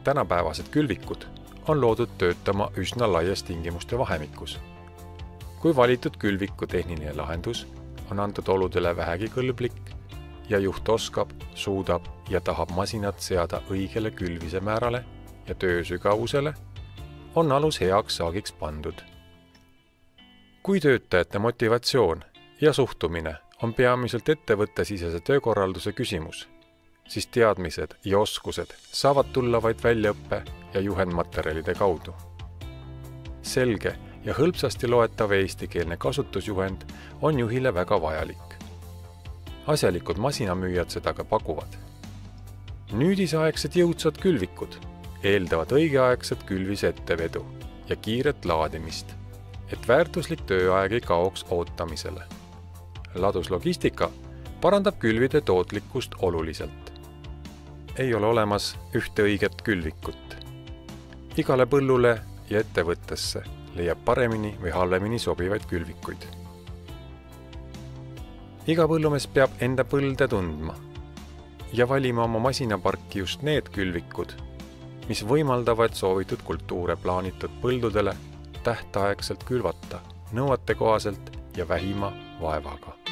tänapäevased külvikud on loodud töötama üsna laias tingimuste vahemikus. Kui valitud külviku tehniline lahendus on antud oludele vähegi kõlblik ja juht oskab, suudab ja tahab masinat seada õigele külvise määrale ja töö sügavusele, on alus heaks saagiks pandud. Kui töötajate motivatsioon ja suhtumine on peamiselt ettevõttesisese töökorralduse küsimus, siis teadmised ja oskused saavad tulla vaid väljaõppe ja juhendmaterjalide kaudu. Selge ja hõlpsasti loetav eestikeelne kasutusjuhend on juhile väga vajalik. Asjalikud masinamüüjad seda ka pakuvad. Nüüdisaegsed jõudsad külvikud eeldavad õigeaegset külvise ettevedu ja kiiret laadimist, et väärtuslik tööaeg ei kaoks ootamisele. Laduslogistika parandab külvide tootlikkust oluliselt. Ei ole olemas ühte õiget külvikut. Igale põllule ja ettevõttesse leiab paremini või halvemini sobivaid külvikuid. Iga põllumees peab enda põlde tundma ja valima oma masinaparki just need külvikud, mis võimaldavad soovitud kultuure plaanitud põldudele tähtaegselt külvata nõuetekohaselt ja vähima vaevaga.